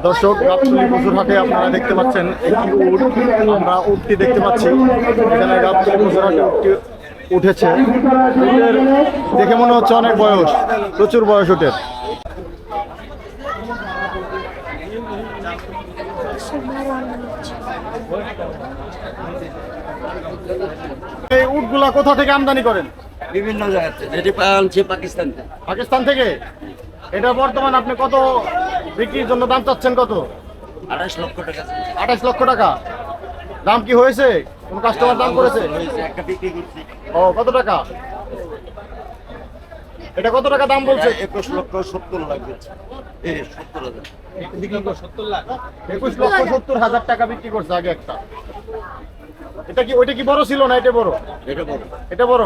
দর্শক, গাবতলী পশুর হাটে আপনারা দেখতে পাচ্ছেন একটি উট। আমরা উটটি দেখতে পাচ্ছি এখানে গাবতলী পশুর হাটে উটটি উঠেছে। উটের দেখে মনে হচ্ছে অনেক বয়স, প্রচুর বয়স উটের। এই উটগুলা কোথা থেকে আমদানি করেন? বিভিন্ন জায়গা থেকে পাকিস্তান থেকে। পাকিস্তান থেকে। এটা বর্তমান আপনি কত বিক্রির জন্য দাম চাচ্ছেন? কত? 28 লক্ষ টাকা। 28 লক্ষ টাকা। দাম কি হয়েছে? কোন কাস্টমার দাম করেছে? একটা বিক্রি করছি। ও, কত টাকা? এটা কত টাকা দাম বলছে? 21 লক্ষ 70 লাখ দিচ্ছে। 70,000 বিক্রি করে 70 লাখ। 21 লক্ষ 70,000 টাকা বিক্রি করছে আগে একটা। এটা কি, ওইটা কি বড় ছিল না এটা বড়? এটা বড়। এটা বড়।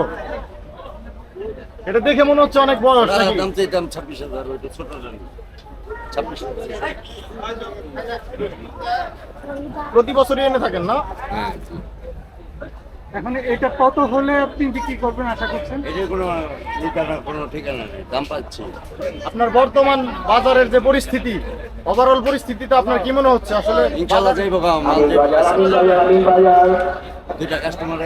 এটা দেখে মনে হচ্ছে অনেক বড়। দাম চাইতাম 26,000, ওইটা ছোট জানি 26,000। প্রতি বছরই এনে থাকেন না? হ্যাঁ। এখন এটা কত হলে আপনি বিক্রি করবেন আশা করছেন? এটার কোনো ঠিকানা নেই, দাম পাচ্ছি। আপনার বর্তমান বাজারের যে পরিস্থিতি, ওভারঅল পরিস্থিতিতে আপনার কি মনে হচ্ছে আসলে? ইনশাআল্লাহ যাইব মাল দুইটা কাস্টমার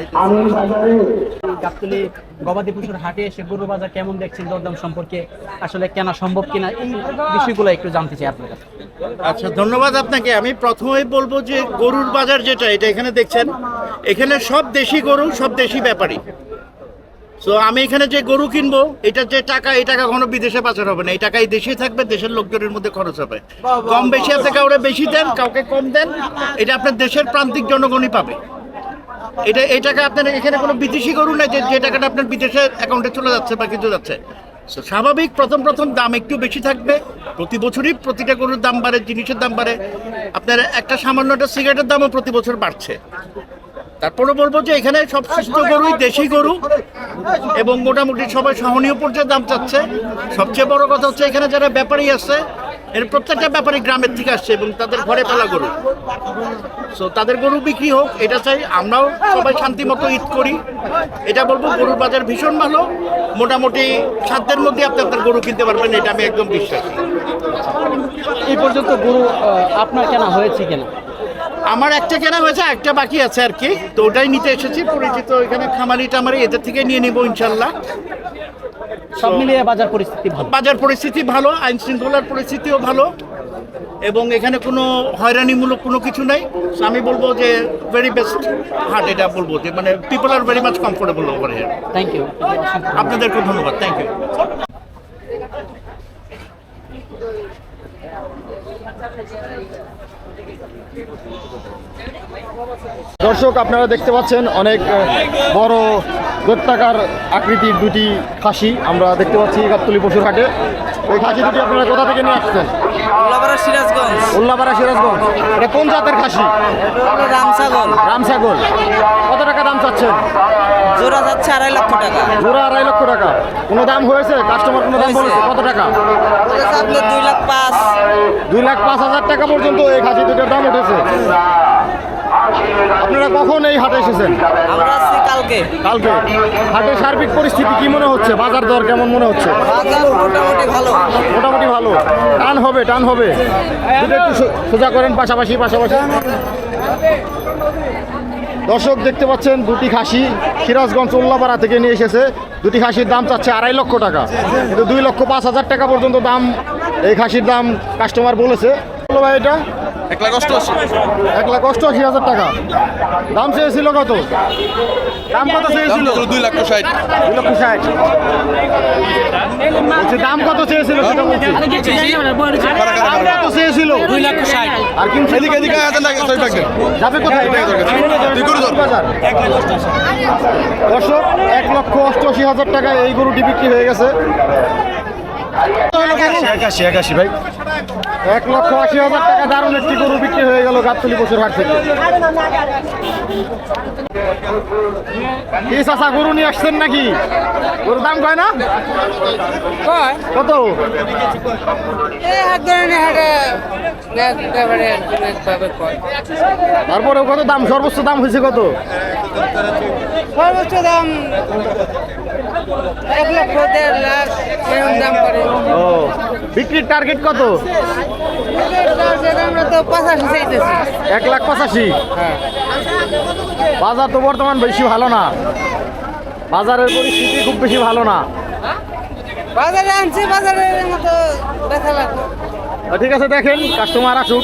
গাবতলী গবাদি পশুর হাটে এসে গরু বাজার কেমন দেখছেন, দরদাম সম্পর্কে আসলে কেনা সম্ভব কিনা, এই বিষয়গুলো একটু জানতে চাই আপনার কাছে। আচ্ছা, ধন্যবাদ আপনাকে। আমি প্রথমেই বলবো যে গরুর বাজার যেটা, এটা এখানে দেখছেন, এখানে সব দেশি গরু, সব দেশি ব্যাপারী। তো আমি এখানে যে গরু কিনবো, এটা যে টাকা, এই টাকা কোনো বিদেশে পাচার হবে না, এই টাকা এই দেশেই থাকবে, দেশের লোকজনের মধ্যে খরচ হবে। কম বেশি আপনি কাউকে বেশি দেন, কাউকে কম দেন, এটা আপনার দেশের প্রান্তিক জনগণই পাবে। এটা এই টাকা আপনার এখানে কোনো বিদেশি গরু নাই যে টাকাটা আপনার বিদেশের অ্যাকাউন্টে চলে যাচ্ছে বা কিছু যাচ্ছে। স্বাভাবিক প্রথম দাম একটু বেশি থাকবে। প্রতি বছরই প্রতিটা গরুর দাম বাড়ে, জিনিসের দাম বাড়ে। আপনার একটা সামান্য একটা সিগারেটের দামও প্রতি বছর বাড়ছে। তারপরে বলবো যে এখানে সব সুস্থ গরুই দেশি গরু এবং মোটামুটি সবাই সহনীয় পর্যায়ে দাম চাচ্ছে। সবচেয়ে বড় কথা হচ্ছে এখানে যারা ব্যাপারী আছে, এর প্রত্যেকটা ব্যাপারী গ্রামের থেকে আসছে এবং তাদের ঘরে পালা গরু। সো তাদের গরু বিক্রি হোক, এটা চাই। আমরাও সবাই শান্তি মতো ঈদ করি। এটা বলবো, গরুর বাজার ভীষণ ভালো। মোটামুটি সাধ্যের মধ্যে আপনি আপনার গরু কিনতে পারবেন, এটা আমি একদম বিশ্বাসী। এই পর্যন্ত গরু আপনার কেনা হয়েছে কিনা? আমার একটা কেনা হয়েছে, একটা বাকি আছে আর কি। তো ওটাই নিতে এসেছি। পরিচিত এখানে খামারি টামারি, এদের থেকে নিয়ে নিবো ইনশাল্লাহ। সব মিলিয়ে বাজার পরিস্থিতি ভালো। বাজার পরিস্থিতি ভালো, আইন শৃঙ্খলার পরিস্থিতিও ভালো এবং এখানে কোনো হয়রানিমূলক কোনো কিছু নাই। আমি বলবো যে ভেরি বেস্ট হাট, এটা বলবো যে মানে people are very much comfortable over here. Thank you. আপনাদেরকে ধন্যবাদ। Thank you. দর্শক, আপনারা দেখতে পাচ্ছেন অনেক বড় দৈত্যাকার আকৃতির দুটি খাসি আমরা দেখতে পাচ্ছি গাবতলী পশুর হাটে। ওই খাসি দুটি আপনারা কোথা থেকে নিয়ে আসছেন? উল্লাপাড়া সিরাজগঞ্জ। উল্লাপাড়া সিরাজগঞ্জ। এটা কোন জাতের খাসি? রামছাগল। রামছাগল। কত টাকা দাম চাচ্ছেন? জোড়া যাচ্ছে 2.5 লক্ষ টাকা। জোড়া 2.5 লক্ষ টাকা। কোনো দাম হয়েছে? কাস্টমার কোনো দাম বলেছে? কত টাকা? আপনার 2,05,000। 2,05,000 টাকা পর্যন্ত এই খাসি দুটোর দাম উঠেছে। আপনারা কখন এই হাটে এসেছেন? আমরা আসছি কালকে। কালকে। হাটের সার্বিক পরিস্থিতি কি মনে হচ্ছে? বাজার দর কেমন মনে হচ্ছে? বাজার মোটামুটি ভালো। মোটামুটি ভালো। টান হবে, টান হবে। দুটো একটু সোজা করেন, পাশাপাশি। দর্শক, দেখতে পাচ্ছেন দুটি খাসি সিরাজগঞ্জ উল্লাপাড়া থেকে নিয়ে এসেছে। দুটি খাসির দাম চাচ্ছে 2.5 লক্ষ টাকা, কিন্তু 2,05,000 টাকা পর্যন্ত দাম এই খাসির দাম কাস্টমার বলেছে। ভাই, এটা 1,88,000 টাকা দাম চেয়েছিল। কত দাম? কত চেয়েছিল? 2,60,000। 2,60,000। বলছি দাম কত চেয়েছিল সেটা বলছি। দাম কত চেয়েছিল? 2,60,000। আর কিন্তু এদিকে যাবে কোথায়? দর্শক, 1,88,000 টাকায় এই গরুটি বিক্রি হয়ে গেছে। 81 ভাই। 1,80,000 টাকা দারুণ একটি গরু বিক্রি হয়ে গেল গাবতলী পশুর হাট থেকে। কি চাচা, গরু নিয়ে আসছেন নাকি? গরুর দাম কয় না? কত? তারপরে কত দাম? সর্বোচ্চ দাম হয়েছে কত? সর্বোচ্চ দাম 1 লক্ষ 1.5 লাখ এরকম দাম করে। ও, বিক্রির টার্গেট কত? আমরা তো 85 চাইতেছি। 1,85,000। বাজার তো বর্তমান বেশি ভালো না, বাজারের পরিস্থিতি খুব বেশি ভালো না। বাজারে আনছি, বাজারের মতো দেখা লাগবে। ঠিক আছে, দেখেন কাস্টমার আসুক,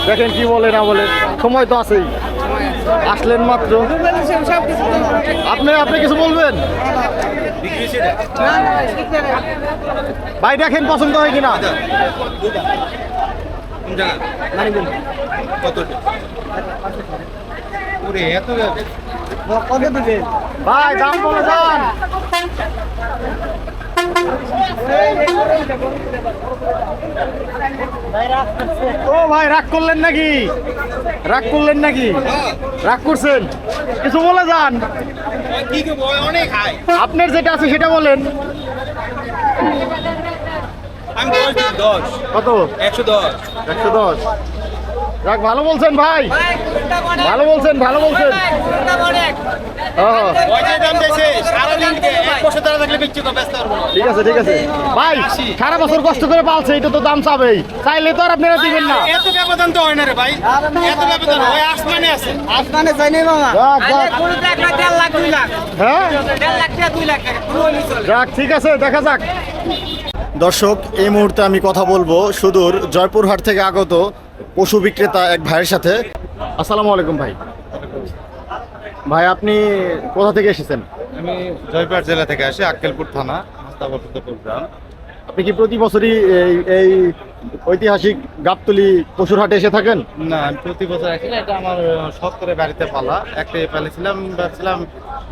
দেখেন কি বলে না বলে, সময় তো আছেই, আসলেন মাত্র। সব কিছু আপনি কিছু বলবেন ভাই? দেখেন পছন্দ হয় কিনা। ভাই দাম কমে যান। ও ভাই রাগ করলেন নাকি? রাগ করলেন নাকি? রাগ করছেন? কিছু বলে যান। আপনার যেটা আছে সেটা বলেন। কত? 110। যাক, ভালো বলছেন ভাই, ভালো বলছেন, ভালো বলছেন। ঠিক আছে, ঠিক আছে ভাই, সারা বছর কষ্ট করে পালছে, এটা তো দাম চাবেই, চাইলে তো আর আপনারা দিবেন না। এত ব্যবধান তো হয় না রে ভাই, এত ব্যবধান হয় আসমানে আছে। আসমানে যাই নাই মামা। যাক, যাক। 1.5 লাখ 2 লাখ। হ্যাঁ 1.5 লাখ টাকা 2 লাখ টাকা পুরো হইলে চলে। যাক, ঠিক আছে, দেখা যাক। দর্শক, এই মুহূর্তে আমি কথা বলবো সুদূর জয়পুরহাট থেকে আগত পশু বিক্রেতা এক ভাইয়ের সাথে। আসসালামু আলাইকুম ভাই। ভাই আপনি কোথা থেকে এসেছেন? আমি জয়পুরহাট জেলা থেকে আসি, আক্কেলপুর থানা, মোস্তাফরপুর গ্রাম। আপনি কি প্রতি বছরই এই ঐতিহাসিক গাবতলী পশুর হাটে এসে থাকেন? না, আমি প্রতি বছর আসি না, এটা আমার শখ করে বাড়িতে পালা। একটাই পালিয়েছিলাম, ভাবছিলাম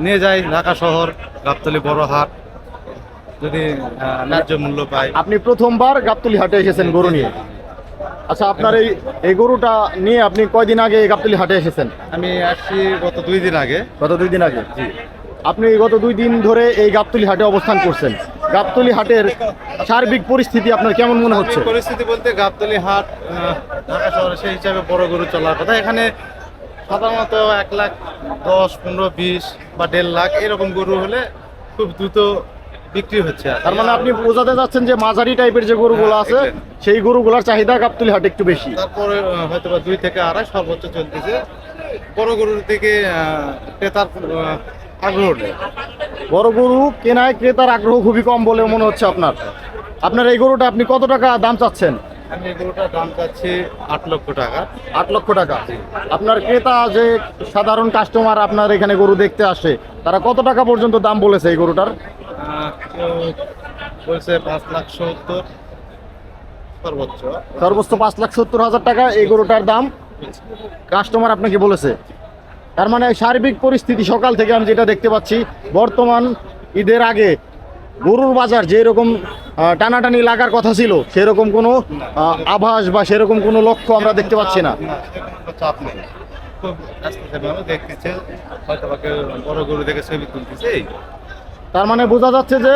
নিয়ে যাই ঢাকা শহর, গাবতলী বড় হাট, যদি ন্যায্য মূল্য পাই। আপনি প্রথমবার গাবতলী হাটে এসেছেন গরু নিয়ে? আচ্ছা, আপনার এই গরুটা নিয়ে আপনি কয়দিন আগে গাবতলী হাটে এসেছেন? আমি আসছি গত 2 দিন আগে। গত 2 দিন আগে? জি। আপনি গত 2 দিন ধরে এই গাবতলী হাটে অবস্থান করছেন। গাবতলী হাটের সার্বিক পরিস্থিতি আপনার কেমন মনে হচ্ছে? পরিস্থিতি বলতে গাবতলী হাট ঢাকা শহরে সেই হিসাবে বড় গরু চলার কথা। এখানে সাধারণত 1,10,000, 15, 20 বা 1.5 লাখ এরকম গরু হলে খুব দ্রুত বিক্রি হচ্ছে। তার মানে আপনি বোঝাতে যাচ্ছেন যে মাঝারি টাইপের যে গরুগুলো আছে সেই গরুগুলোর চাহিদা গাবতলী হাটে একটু বেশি। তারপরে হয়তো বা 2 থেকে 2.5 সর্বোচ্চ চলতেছে। বড় গরুর দিকে ক্রেতার আগ্রহ নেই। বড় গরু কেনায় ক্রেতার আগ্রহ খুবই কম বলে মনে হচ্ছে আপনার। আপনার এই গরুটা আপনি কত টাকা দাম চাচ্ছেন? আমি এই গরুটার দাম চাচ্ছি 8 লক্ষ টাকা। 8 লক্ষ টাকা। আপনার ক্রেতা যে সাধারণ কাস্টমার আপনার এখানে গরু দেখতে আসে, তারা কত টাকা পর্যন্ত দাম বলেছে এই গরুটার? কেউ বলছে 5,70,000 সর্বোচ্চ। সর্বোচ্চ 5,70,000 টাকা এই গরুটার দাম কাস্টমার আপনাকে বলেছে। তার মানে সার্বিক পরিস্থিতি সকাল থেকে আমি যেটা দেখতে পাচ্ছি, বর্তমান ঈদের আগে গরুর বাজার যেরকম টানাটানি লাগার কথা ছিল সেরকম কোনো আভাস বা সেরকম কোনো লক্ষ্য আমরা দেখতে পাচ্ছি না। সেরকম কোনো চাপ নেই, খুব আস্তে ভাবে দেখতেছে, হয়তো বা কেউ বড় গরু দেখে ছবি তুলতেছে। তার মানে বোঝা যাচ্ছে যে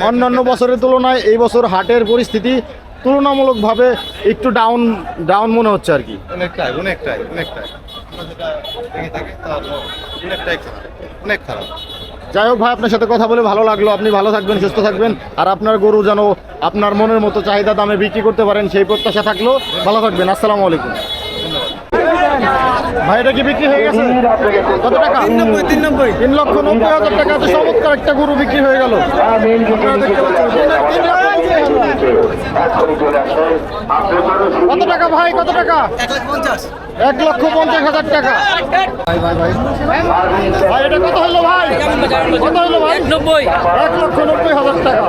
অন্যান্য বছরের তুলনায় এই বছর হাটের পরিস্থিতি তুলনামূলকভাবে একটু ডাউন মনে হচ্ছে আর কি। অনেকটাই আমরা যেটা দেখে থাকি তার অনেক খারাপ। যাই হোক ভাই, আপনার সাথে কথা বলে ভালো লাগলো। আপনি ভালো থাকবেন, সুস্থ থাকবেন, আর আপনার গরু যেন আপনার মনের মতো চাহিদা দামে বিক্রি করতে পারেন সেই প্রত্যাশা থাকলো। ভালো থাকবেন, আসসালামু আলাইকুম। ভাই এটা কি বিক্রি হয়ে গেছে? কত টাকা? 3,90,000 টাকা। তো চমৎকার একটা গরু বিক্রি হয়ে গেল। আপনারা দেখতে পাচ্ছেন কত টাকা ভাই? কত টাকা? 1,50,000 টাকা। ভাই ভাই ভাই ভাই এটা কত হলো ভাই? কত হলো ভাই? 1,90,000 টাকা।